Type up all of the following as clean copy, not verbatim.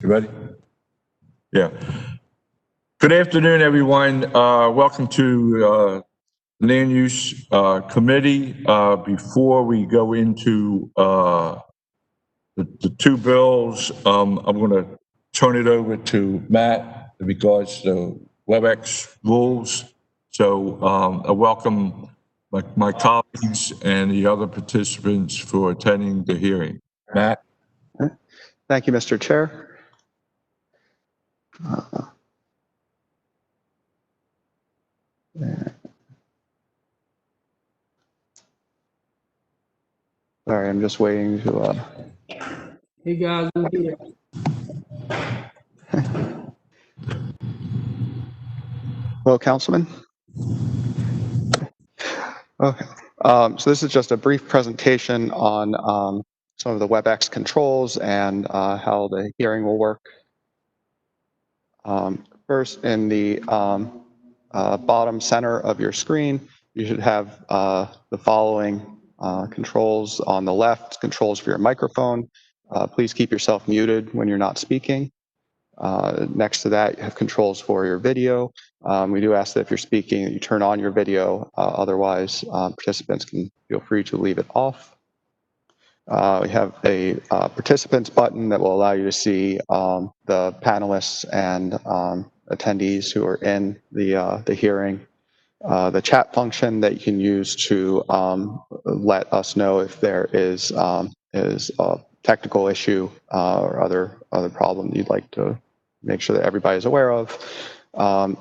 You ready? Yeah. Good afternoon, everyone. Welcome to Land Use Committee. Before we go into the two bills, I'm going to turn it over to Matt in regards to Webex rules. So I welcome my colleagues and the other participants for attending the hearing. Matt? Thank you, Mr. Chair. Sorry, I'm just waiting to. Hey guys, I'm here. Hello, Councilman. Okay. So this is just a brief presentation on some of the Webex controls and how the hearing will work. First, in the bottom center of your screen, you should have the following controls. On the left, controls for your microphone. Please keep yourself muted when you're not speaking. Next to that, you have controls for your video. We do ask that if you're speaking, that you turn on your video. Otherwise, participants can feel free to leave it off. We have a participants button that will allow you to see the panelists and attendees who are in the hearing. The chat function that you can use to let us know if there is a technical issue or other problem you'd like to make sure that everybody is aware of.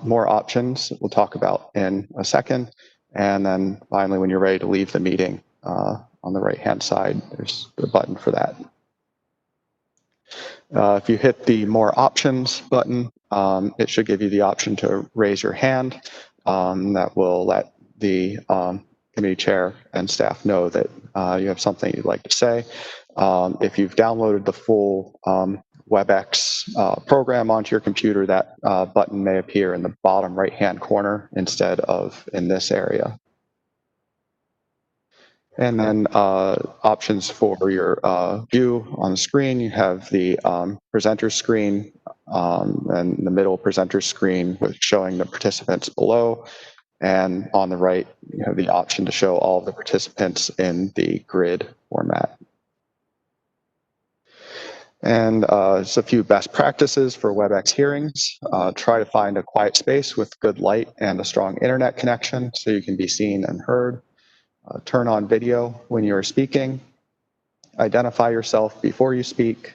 More options we'll talk about in a second. And then finally, when you're ready to leave the meeting, on the right-hand side, there's the button for that. If you hit the More Options button, it should give you the option to raise your hand. That will let the committee chair and staff know that you have something you'd like to say. If you've downloaded the full Webex program onto your computer, that button may appear in the bottom right-hand corner instead of in this area. And then options for your view on the screen, you have the presenter screen and the middle presenter screen with showing the participants below. And on the right, you have the option to show all of the participants in the grid format. And just a few best practices for Webex hearings. Try to find a quiet space with good light and a strong internet connection so you can be seen and heard. Turn on video when you are speaking. Identify yourself before you speak.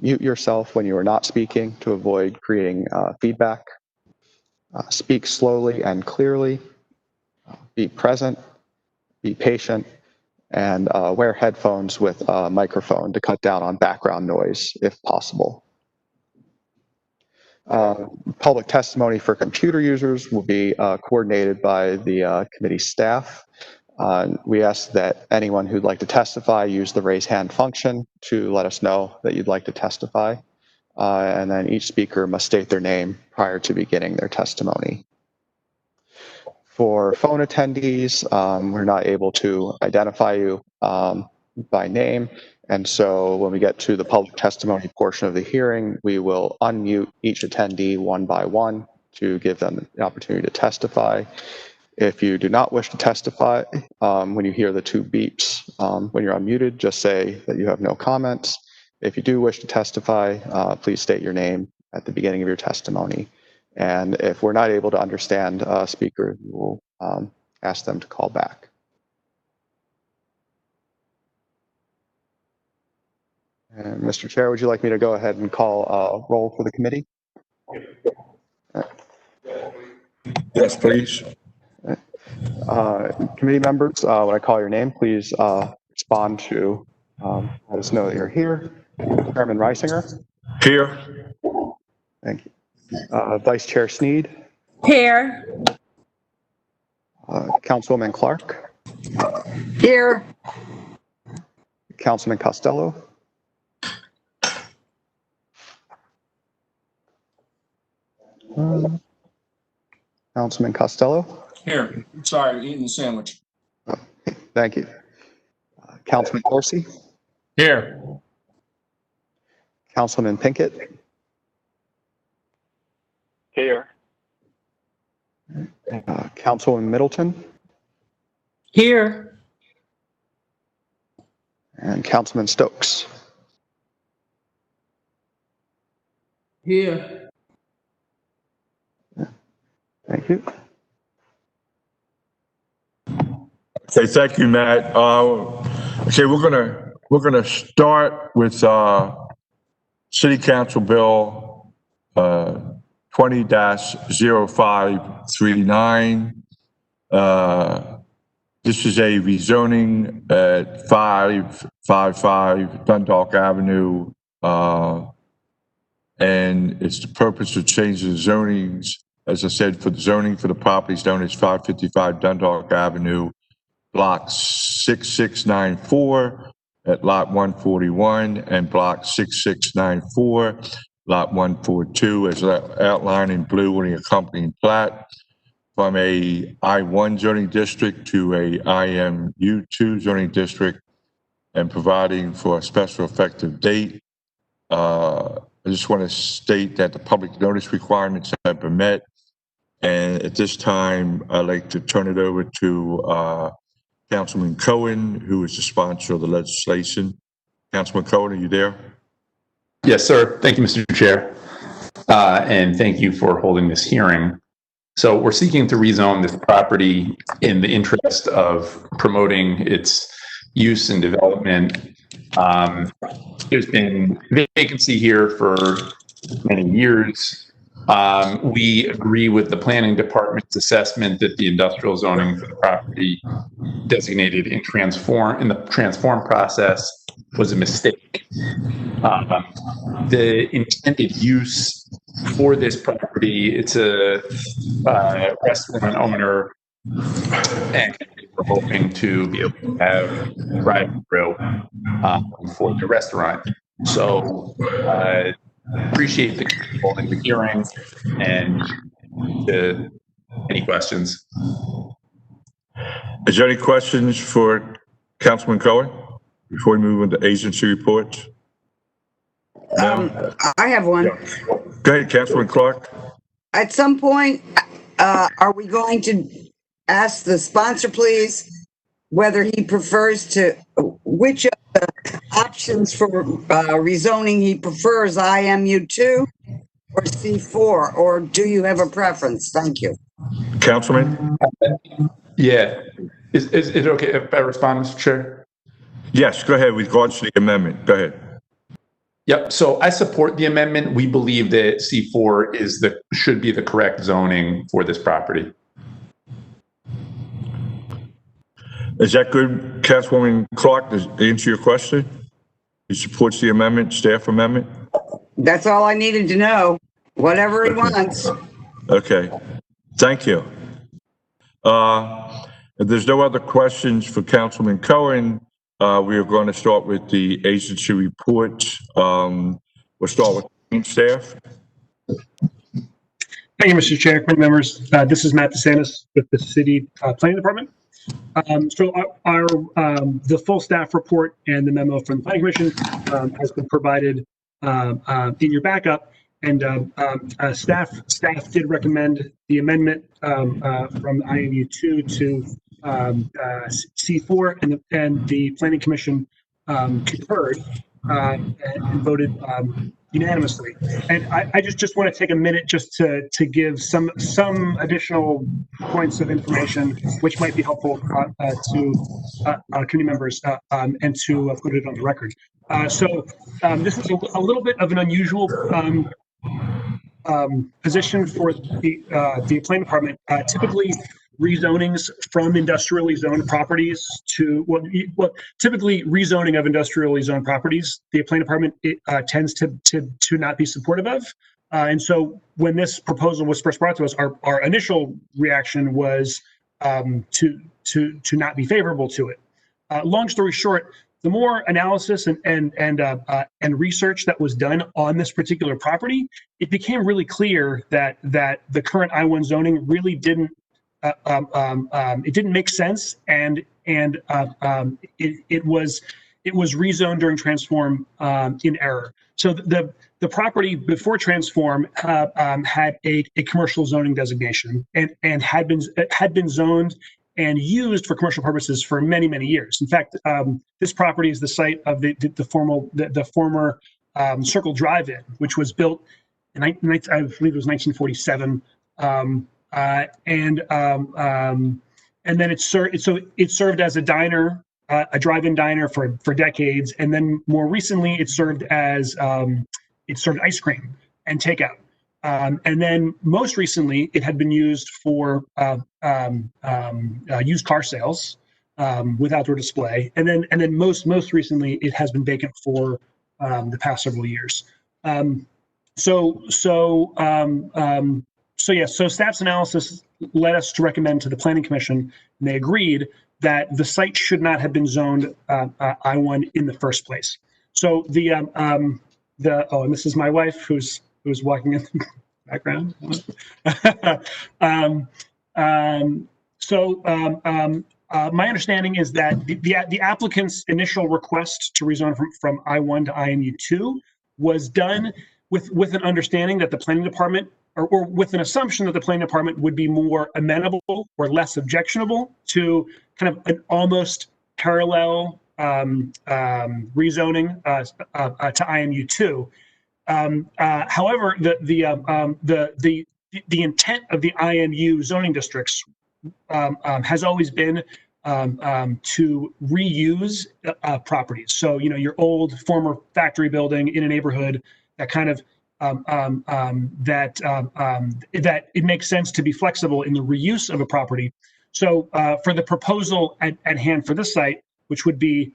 Mute yourself when you are not speaking to avoid creating feedback. Speak slowly and clearly. Be present. Be patient. And wear headphones with a microphone to cut down on background noise if possible. Public testimony for computer users will be coordinated by the committee staff. We ask that anyone who'd like to testify use the raise hand function to let us know that you'd like to testify. And then each speaker must state their name prior to beginning their testimony. For phone attendees, we're not able to identify you by name. And so when we get to the public testimony portion of the hearing, we will unmute each attendee one by one to give them the opportunity to testify. If you do not wish to testify, when you hear the two beeps, when you're unmuted, just say that you have no comments. If you do wish to testify, please state your name at the beginning of your testimony. And if we're not able to understand a speaker, we'll ask them to call back. And Mr. Chair, would you like me to go ahead and call roll for the committee? Yes, please. Committee members, when I call your name, please respond to let us know that you're here. Chairman Reisinger. Here. Thank you. Vice Chair Sneed. Here. Councilwoman Clark. Here. Councilman Costello. Councilman Costello. Here. Sorry, eating the sandwich. Thank you. Councilman Dorsey. Here. Councilman Pinkett. Here. Councilman Middleton Here. and Councilman Stokes. Here. Thank you. Okay, thank you, Matt. Okay, we're gonna start with City Council Bill 20-0539. This is a rezoning at 555 Dundalk Avenue, and it's the purpose of changing the zonings, as I said, for the zoning for the properties known as 555 Dundalk Avenue, Block 6694 at Lot 141 and Block 6694, Lot 142, as outlined in blue on the accompanying plat, from a I-1 zoning district to a IMU2 zoning district, and providing for a special effective date. I just want to state that the public notice requirements have been met. And at this time, I'd like to turn it over to Councilman Cohen, who is the sponsor of the legislation. Councilman Cohen, are you there? Yes, sir. Thank you, Mr. Chair. And thank you for holding this hearing. So we're seeking to rezone this property in the interest of promoting its use and development. There's been vacancy here for many years. We agree with the planning department's assessment that the industrial zoning for the property designated in the transform process was a mistake. The intended use for this property, it's a restaurant owner, and we're hoping to be able to have drive-through for the restaurant. So appreciate the holding the hearing and any questions. Is there any questions for Councilman Cohen before we move into agency reports? No? I have one. Go ahead, Councilman Clark. At some point, are we going to ask the sponsor, please, whether he prefers which of the options for rezoning he prefers, IMU2 or C4, or do you have a preference? Thank you. Councilman? Yeah. Is it okay if I respond, Mr. Chair? Yes, go ahead with regards to the amendment. Go ahead. Yep. So I support the amendment. We believe that C4 should be the correct zoning for this property. Is that good, Councilwoman Clark? Does it answer your question? He supports the amendment, staff amendment? That's all I needed to know. Whatever he wants. Okay. Thank you. If there's no other questions for Councilman Cohen, we are going to start with the agency reports. We'll start with staff. Thank you, Mr. Chair, committee members. This is Matt Desantis with the City Planning Department. So the full staff report and the memo from the Planning Commission has been provided in your backup, and staff did recommend the amendment from IMU2 to C4, and the Planning Commission concurred and voted unanimously. And I just want to take a minute just to give some additional points of information which might be helpful to committee members and to put it on the record. So this is a little bit of an unusual position for the planning department. Typically, rezonings from industrially zoned properties to typically rezoning of industrially zoned properties, the planning department tends to not be supportive of. And so when this proposal was first brought to us, our initial reaction was to not be favorable to it. Long story short, the more analysis and research that was done on this particular property, it became really clear that the current I-1 zoning really didn't make sense, and it was rezoned during transform in error. So the property before Transform had a commercial zoning designation and had been zoned and used for commercial purposes for many, many years. In fact, this property is the site of the former Circle Drive-In, which was built in, I believe it was 1947, and then it served as a diner, a drive-in diner for decades, and then more recently it served ice cream and takeout. And then most recently, it had been used for used car sales with outdoor display, and then most recently, it has been vacant for the past several years. So staff's analysis led us to recommend to the Planning Commission, and they agreed that the site should not have been zoned I-1 in the first place. So and this is my wife who's walking in the background. My understanding is that the applicant's initial request to rezone from I-1 to IMU2 was done with an understanding that the planning department, or with an assumption that the planning department would be more amenable or less objectionable to kind of an almost parallel rezoning to IMU2. However, the intent of the IMU zoning districts has always been to reuse properties. So, your old former factory building in a neighborhood that kind of that it makes sense to be flexible in the reuse of a property. So, for the proposal at hand for this site, which would be,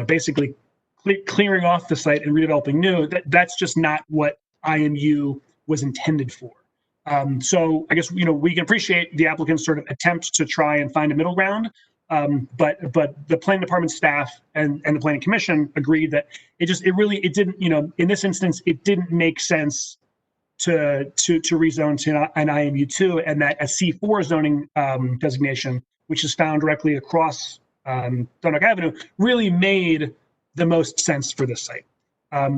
basically clearing off the site and redeveloping new, that's just not what IMU was intended for. So I guess, we can appreciate the applicant's sort of attempts to try and find a middle ground. But the planning department staff and the planning commission agreed that it didn't, in this instance, it didn't make sense to rezone to an IMU2, and that a C4 zoning designation, which is found directly across Dunnock Avenue, really made the most sense for this site.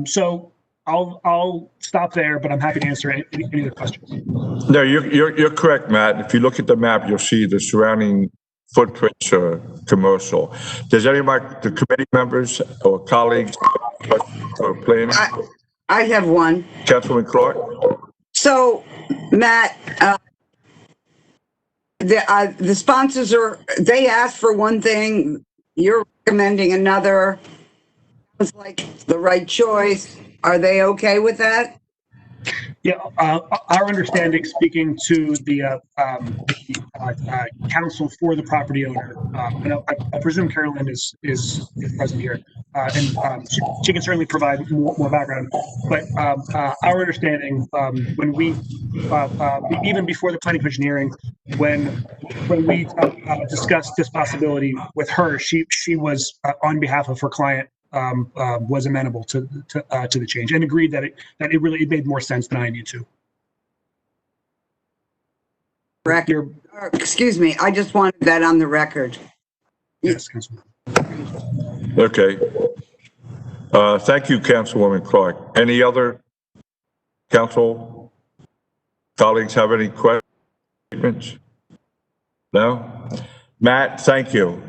So I'll stop there, but I'm happy to answer any other questions. No, you're correct, Matt. If you look at the map, you'll see the surrounding footprints are commercial. Does any of the committee members or colleagues or planning? I have one. Councilman Clark? So, Matt, the sponsors they asked for one thing, you're recommending another. It's like the right choice. Are they okay with that? Yeah, our understanding, speaking to the counsel for the property owner, and I presume Carolyn is present here, and she can certainly provide more background. But our understanding, when we even before the planning commission hearing, when we discussed this possibility with her, she was on behalf of her client. Was amenable to the change and agreed that it made more sense than IMU2. Record. Excuse me, I just wanted that on the record. Yes, Councilman. Okay. Thank you, Councilwoman Clark. Any other council colleagues have any questions? No? Matt, thank you.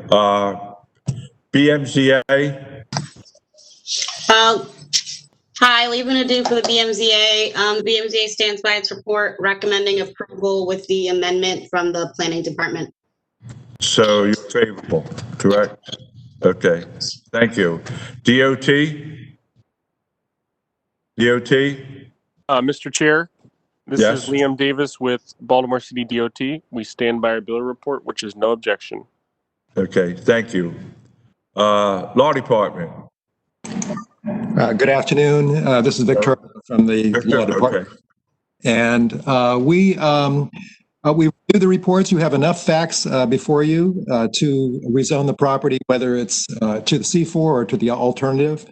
BMGA? Hi, Leva Nadeau for the BMGA. The BMGA stands by its report recommending approval with the amendment from the planning department. So you're favorable, correct? Okay, thank you. DOT? Mr. Chair, this Yes. is Liam Davis with Baltimore City DOT. We stand by our bill report, which is no objection. Okay, thank you. Law Department? Good afternoon. This is Victor from the Law Department. Okay. And we review the reports. You have enough facts before you to rezone the property, whether it's to the C4 or to the alternative.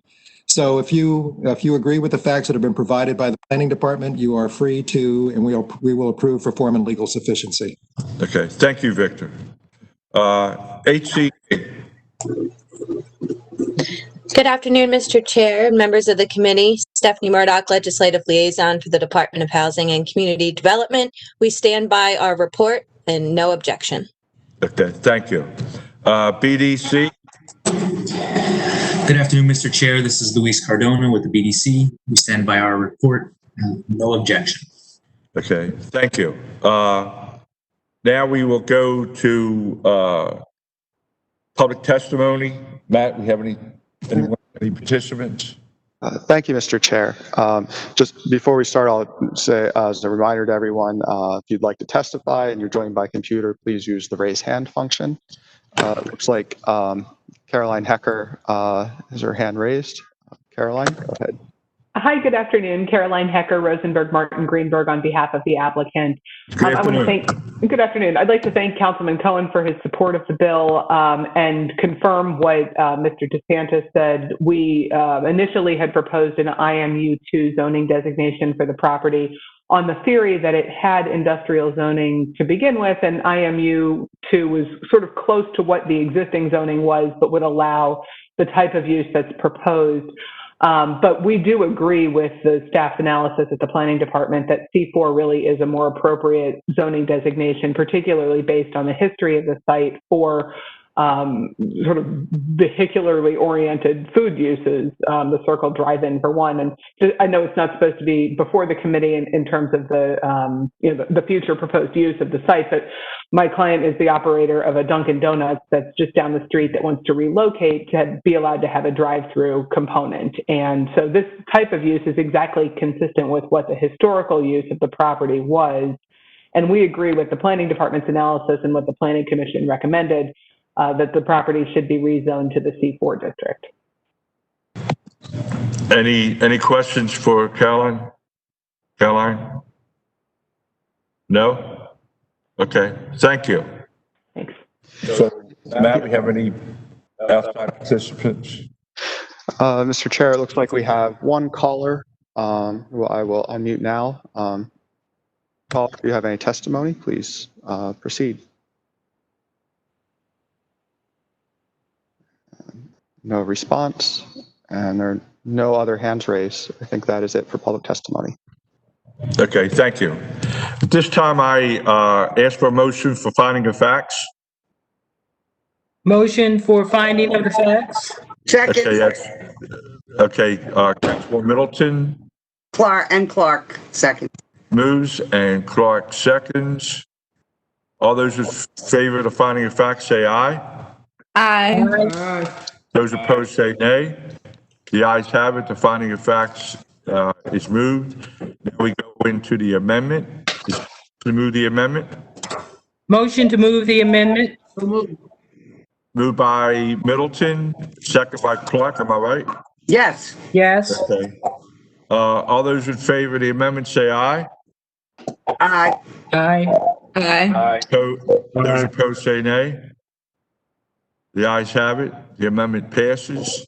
So if you agree with the facts that have been provided by the planning department, you are free to, and we will approve for form and legal sufficiency. Okay, thank you, Victor. HCA? Good afternoon, Mr. Chair, members of the committee. Stephanie Murdoch, Legislative Liaison for the Department of Housing and Community Development. We stand by our report and no objection. Okay, thank you. BDC? Good afternoon, Mr. Chair. This is Luis Cardona with the BDC. We stand by our report and no objection. Okay, thank you. Now we will go to public testimony. Matt, we have any participants? Thank you, Mr. Chair. Just before we start, I'll say as a reminder to everyone, if you'd like to testify and you're joined by computer, please use the raise hand function. It looks like Caroline Hecker has her hand raised. Caroline, go ahead. Hi, good afternoon. Caroline Hecker, Rosenberg, Martin, Greenberg on behalf of the applicant. Good afternoon. Good afternoon. I'd like to thank Councilman Cohen for his support of the bill and confirm what Mr. Desantis said. We initially had proposed an IMU2 zoning designation for the property on the theory that it had industrial zoning to begin with, and IMU2 was sort of close to what the existing zoning was, but would allow the type of use that's proposed. But we do agree with the staff's analysis at the planning department that C4 really is a more appropriate zoning designation, particularly based on the history of the site for sort of vehicularly oriented food uses, the Circle Drive-In for one. And I know it's not supposed to be before the committee in terms of the future proposed use of the site, but my client is the operator of a Dunkin' Donuts that's just down the street that wants to relocate to be allowed to have a drive-through component. And so this type of use is exactly consistent with what the historical use of the property was. And we agree with the planning department's analysis and what the planning commission recommended, that the property should be rezoned to the C4 district. Any questions for Caroline? Caroline? No? Okay, thank you. Thanks. So, Matt, we have any outside participants? Mr. Chair, it looks like we have one caller who I will unmute now. Paul, if you have any testimony, please proceed. No response, and there are no other hands raised. I think that is it for public testimony. Okay, thank you. At this time, I ask for a motion for finding of facts. Motion for finding of the facts. Second. Okay, yes. Okay, Councilman Middleton Clark, second. moves and Clark seconds. All those in favor of the finding of facts say aye. Aye. Aye. Those opposed say nay. The ayes have it. The finding of facts is moved. Now we go into the amendment. To move the amendment. Motion to move the amendment. Moved by Middleton, second by Clark. Am I right? Yes. Yes. Okay. All those in favor of the amendment say aye. Aye. Aye. Aye. Those opposed say nay. The ayes have it. The amendment passes.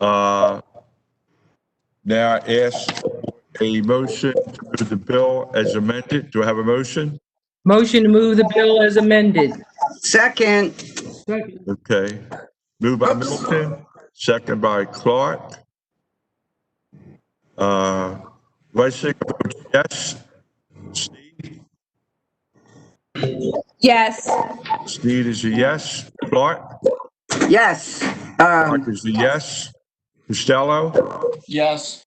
Now I ask for a motion to move the bill as amended. Do I have a motion? Motion to move the bill as amended. Second. Okay. Moved by Middleton, second by Clark. Reisinger votes yes. Sneed? Yes. Sneed is a yes. Clark? Yes. Clark is a yes. Costello? Yes.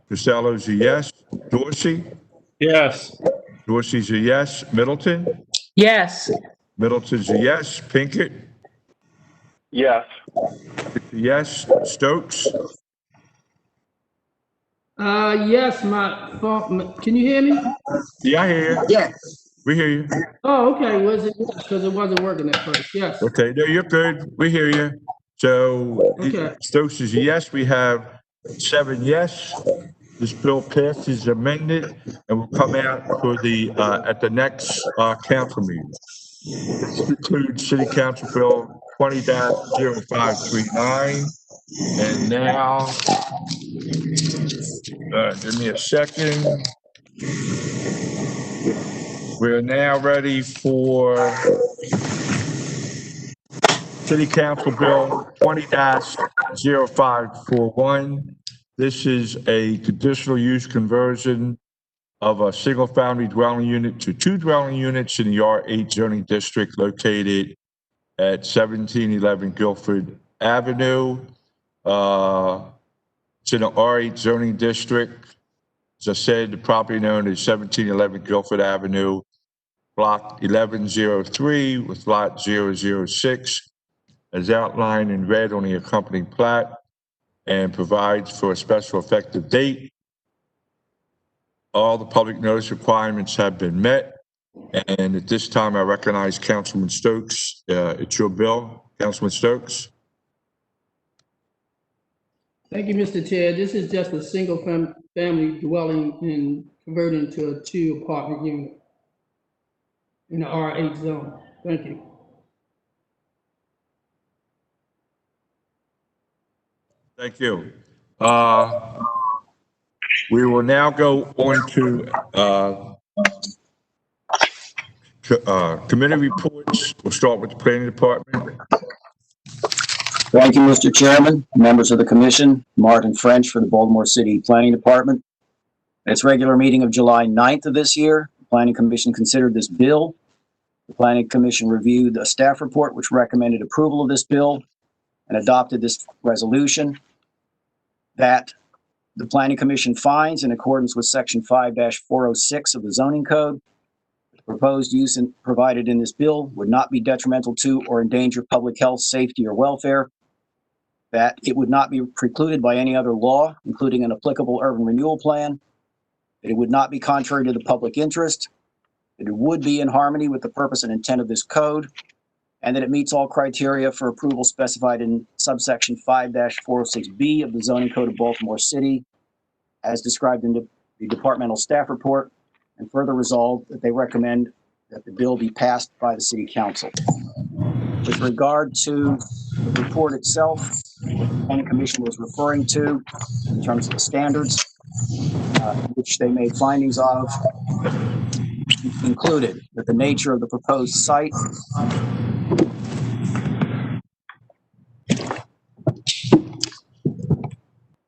Costello's a yes. Dorsey? Yes. Dorsey's a yes. Middleton? Yes. Middleton's a yes. Pinkett? Yes. It's a yes. Stokes? Yes, my phone. Can you hear me? Yeah, I hear you. Yes. We hear you. Oh, okay. Was it because it wasn't working at first? Yes. Okay, no, you're good. We hear you. So Okay. Stokes is a yes. We have 7 yes. This bill passes amended and will come out for the at the next council meeting. This concludes City Council Bill 20-0539. And now, give me a second. We're now ready for City Council Bill 20-0540. 0541. This is a conditional use conversion of a single-family dwelling unit to 2 dwelling units in the R8 zoning district located at 1711 Guilford Avenue. It's in the R8 zoning district. As I said, the property known as 1711 Guilford Avenue, block 1103 with lot 006, as outlined in red on the accompanying plat, and provides for a special effective date. All the public notice requirements have been met. And at this time, I recognize Councilman Stokes. It's your bill, Councilman Stokes. Thank you, Mr. Chair. This is just a single family dwelling and converting to a 2 apartment unit in the R8 zone. Thank you. Thank you. We will now go on to committee reports. We'll start with the planning department. Thank you, Mr. Chairman, members of the commission. Martin French for the Baltimore City Planning Department. At its regular meeting of July 9th of this year, the Planning Commission considered this bill. The Planning Commission reviewed a staff report which recommended approval of this bill and adopted this resolution that the Planning Commission finds, in accordance with Section 5-406 of the Zoning Code, the proposed use provided in this bill would not be detrimental to or endanger public health, safety, or welfare, that it would not be precluded by any other law, including an applicable urban renewal plan, that it would not be contrary to the public interest, that it would be in harmony with the purpose and intent of this code, and that it meets all criteria for approval specified in subsection 5-406B of the Zoning Code of Baltimore City, as described in the departmental staff report, and further resolved that they recommend that the bill be passed by the City Council. With regard to the report itself, what the Planning Commission was referring to in terms of the standards, which they made findings of, included that the nature of the proposed site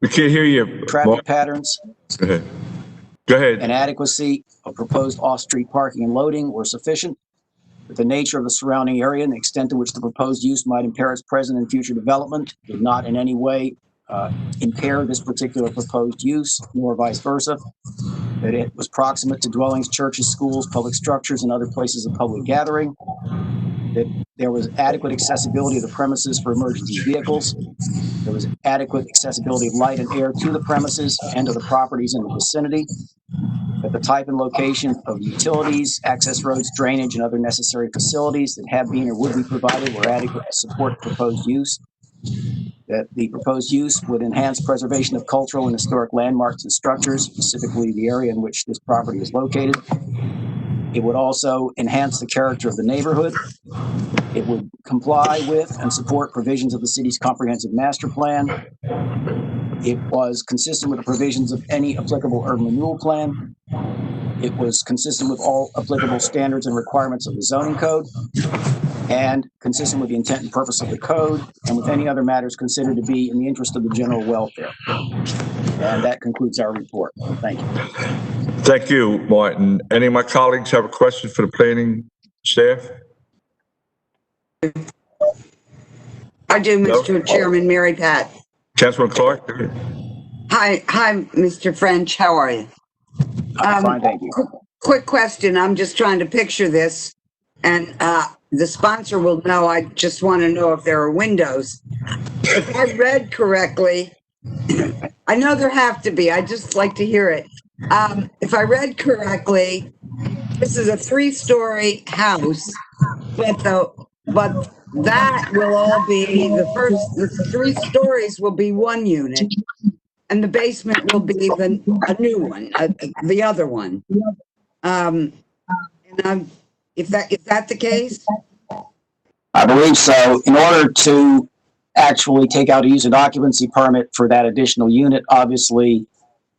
We can't hear you. traffic patterns, Go ahead. Go ahead. and adequacy of proposed off-street parking and loading were sufficient, that the nature of the surrounding area and the extent to which the proposed use might impair its present and future development did not in any way impair this particular proposed use, nor vice versa, that it was proximate to dwellings, churches, schools, public structures, and other places of public gathering, that there was adequate accessibility of the premises for emergency vehicles, there was adequate accessibility of light and air to the premises and to the properties in the vicinity, that the type and location of utilities, access roads, drainage, and other necessary facilities that have been or would be provided were adequate to support proposed use, that the proposed use would enhance preservation of cultural and historic landmarks and structures, specifically the area in which this property is located. It would also enhance the character of the neighborhood. It would comply with and support provisions of the city's comprehensive master plan. It was consistent with the provisions of any applicable urban renewal plan. It was consistent with all applicable standards and requirements of the zoning code, and consistent with the intent and purpose of the code, and with any other matters considered to be in the interest of the general welfare. And that concludes our report. Thank you. Thank you, Martin. Any of my colleagues have a question for the planning staff? I do, Mr. Chairman, Mary Pat. Councilman Clark? Hi, Mr. French. How are you? Fine, thank you. Quick question. I'm just trying to picture this, and the sponsor will know. I just want to know if there are windows. If I read correctly, I know there have to be. I just like to hear it. If I read correctly, this is a 3-story house, but that will all be the 3 stories will be one unit, and the basement will be a new one, the other one. Is that the case? I believe so. In order to actually take out a use and occupancy permit for that additional unit, obviously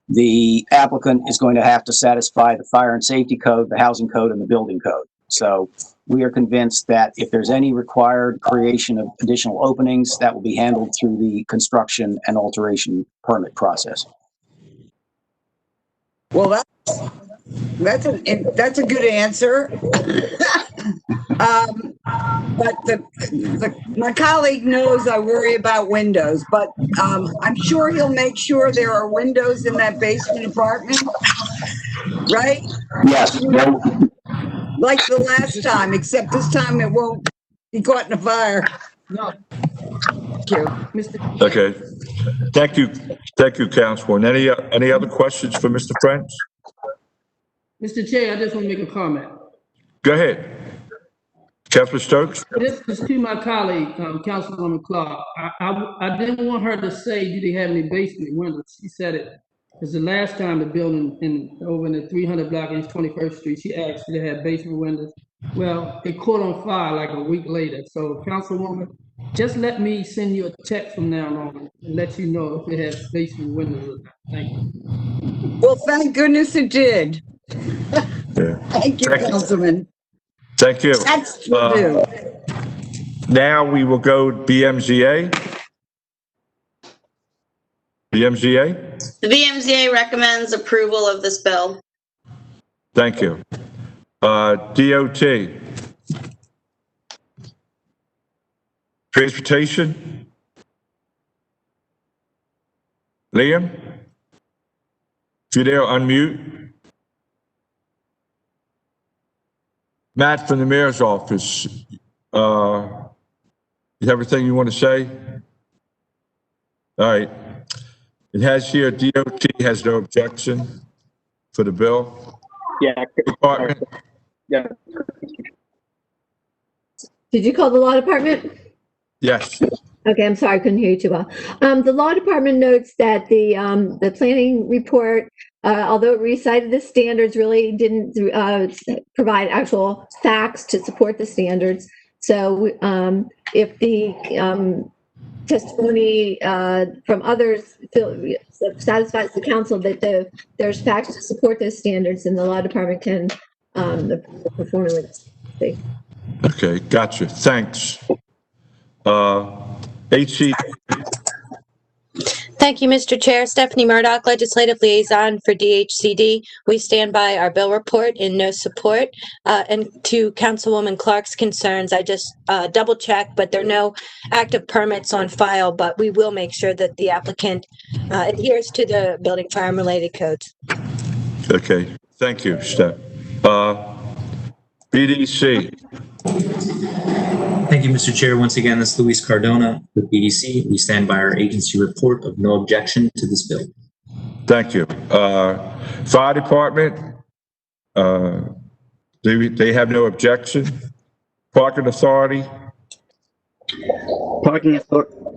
the applicant is going to have to satisfy the fire and safety code, the housing code, and the building code. So we are convinced that if there's any required creation of additional openings, that will be handled through the construction and alteration permit process. Well, that's a good answer. But my colleague knows I worry about windows, but I'm sure he'll make sure there are windows in that basement apartment, right? Yes. Well, Like the last time, except this time it won't be caught in a fire. No, Thank you. Mr. Okay. Thank you, Councilman. Any other questions for Mr. French? Mr. Chair, I just want to make a comment. Go ahead. Councilman Stokes? This is to my colleague, Councilwoman Clark. I didn't want her to say, do they have any basement windows? She said it. Because the last time the building over in the 300 block in 21st Street, she asked if they had basement windows. Well, it caught on fire like a week later. So Councilwoman, just let me send you a text from now on and let you know if it has basement windows or not. Thank you. Well, thank goodness it did. Yeah. Thank you, Councilman. Thank you. That's will do. Now we will go BMGA. BMGA? The BMGA recommends approval of this bill. Thank you. DOT. Transportation? Liam? If you're there, unmute. Matt from the mayor's office, you have everything you want to say? All right. It has here, DOT has no objection for the bill. Yeah. Department? Yeah. Did you call the law department? Yes. Okay, I'm sorry, I couldn't hear you too well. The law department notes that the planning report, although it recited the standards, really didn't provide actual facts to support the standards. So if the testimony from others satisfies the council that there's facts to support those standards, then the law department can perform it. Okay, gotcha. Thanks. HC. Thank you, Mr. Chair. Stephanie Murdoch, Legislative Liaison for DHCD. We stand by our bill report in no support. And to Councilwoman Clark's concerns, I just double checked, but there are no active permits on file, but we will make sure that the applicant adheres to the building fire related codes. Okay, thank you, Steph. BDC. Thank you, Mr. Chair. Once again, this is Luis Cardona with BDC. We stand by our agency report of no objection to this bill. Thank you. Fire department, they have no objection. Parking authority.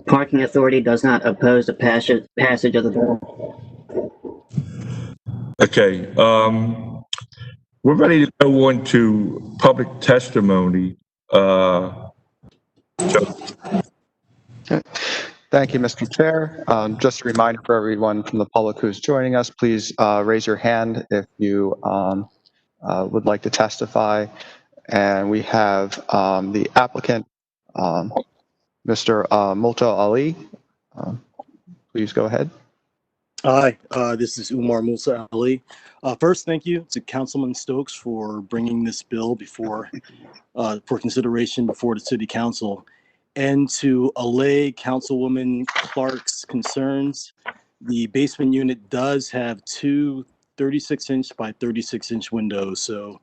Parking authority does not oppose the passage of the bill. Okay, we're ready to go on to public testimony. Thank you, Mr. Chair. Just a reminder for everyone from the public who's joining us, please raise your hand if you would like to testify. And we have the applicant, Mr. Multa Ali. Please go ahead. Hi, this is Umar Musa Ali. First, thank you to Councilman Stokes for bringing this bill before for consideration before the City Council, and to allay Councilwoman Clark's concerns. The basement unit does have two 36-inch by 36-inch windows, so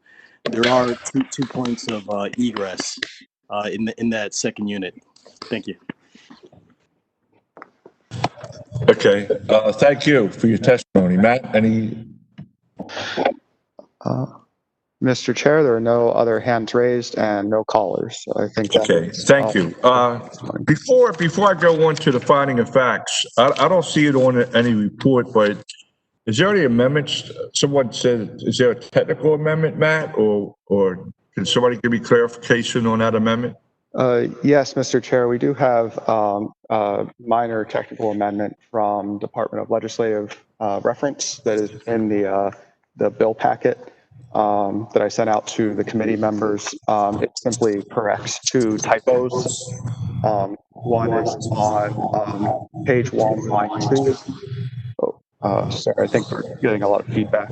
there are two points of egress in that second unit. Thank you. Okay, thank you for your testimony. Matt, any? Mr. Chair, there are no other hands raised and no callers. So I think. Okay, thank you. Before I go on to the finding of facts, I don't see it on any report, but is there any amendments? Someone said, is there a technical amendment, Matt, or can somebody give me clarification on that amendment? Yes, Mr. Chair, we do have a minor technical amendment from Department of Legislative Reference that is in the bill packet. that I sent out to the committee members. It simply corrects two typos. One is on page 1, line 2. Sorry, I think we're getting a lot of feedback.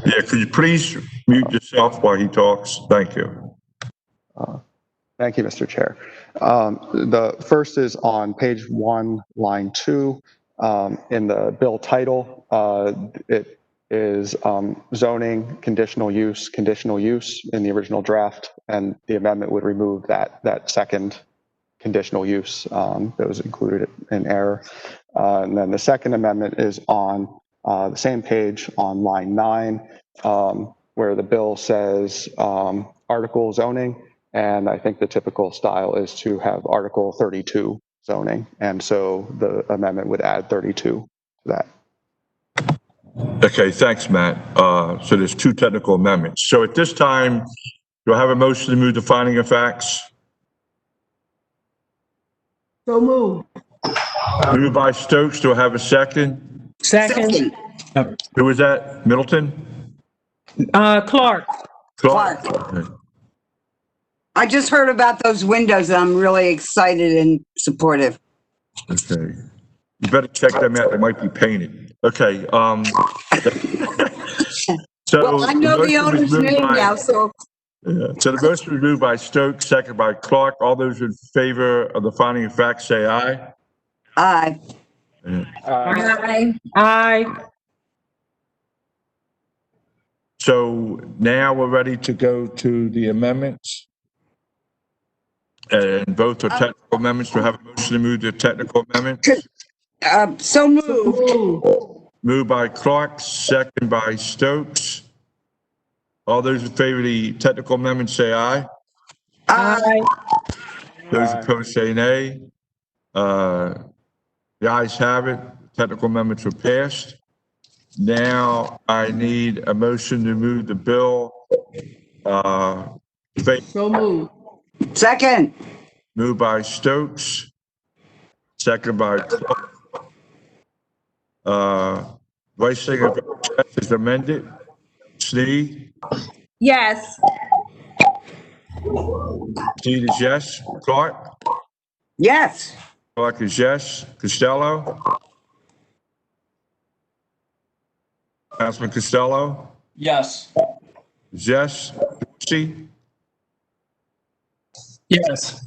Yeah, could you please mute yourself while he talks? Thank you. Thank you, Mr. Chair. The first is on page 1, line 2. In the bill title, it is zoning conditional use in the original draft, and the amendment would remove that second conditional use that was included in error. And then the second amendment is on the same page on line 9, where the bill says article zoning. And I think the typical style is to have Article 32 zoning. And so the amendment would add 32 to that. Okay, thanks, Matt. So there's two technical amendments. So at this time, do I have a motion to move the finding of facts? So moved. Moved by Stokes. Do I have a second? Second. Who was that? Middleton? Clark. Clark. I just heard about those windows. I'm really excited and supportive. Okay. You better check them out. They might be painted. Okay. So Well, I know the owner's name now, so. Yeah. So the motion was moved by Stokes, second by Clark. All those in favor of the finding of facts say aye. Aye. Aye. Aye. So now we're ready to go to the amendments. And both are technical amendments. Do I have a motion to move the technical amendments? So moved. Moved by Clark, second by Stokes. All those in favor of the technical amendments say aye. Aye. Those opposed say nay. The ayes have it. Technical amendments are passed. Now I need a motion to move the bill. So moved. Second. Moved by Stokes, second by Clark. Vice Singer is amended. Sneed? Yes. Sneed is yes. Clark? Yes. Clark is yes. Costello? Councilman Costello? Yes. Is yes. Dorsey? Yes.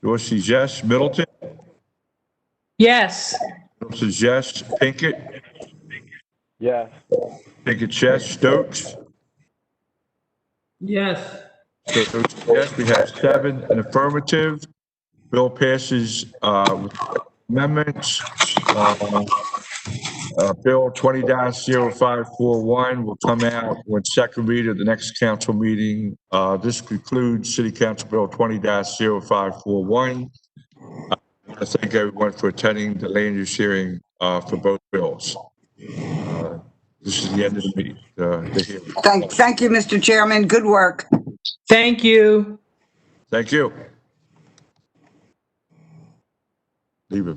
Dorsey's yes. Middleton? Yes. Middleton's yes. Pinkett? Yes. Pinkett's yes. Stokes? Yes. Stokes is yes. We have 7 in affirmative. Bill passes with amendments. Bill 20-0541 will come out when second read of the next council meeting. This concludes City Council Bill 20-0541. I thank everyone for attending the land use hearing for both bills. This is the end of the meeting. The hearing. Thank you, Mr. Chairman. Good work. Thank you. Thank you. Leave it.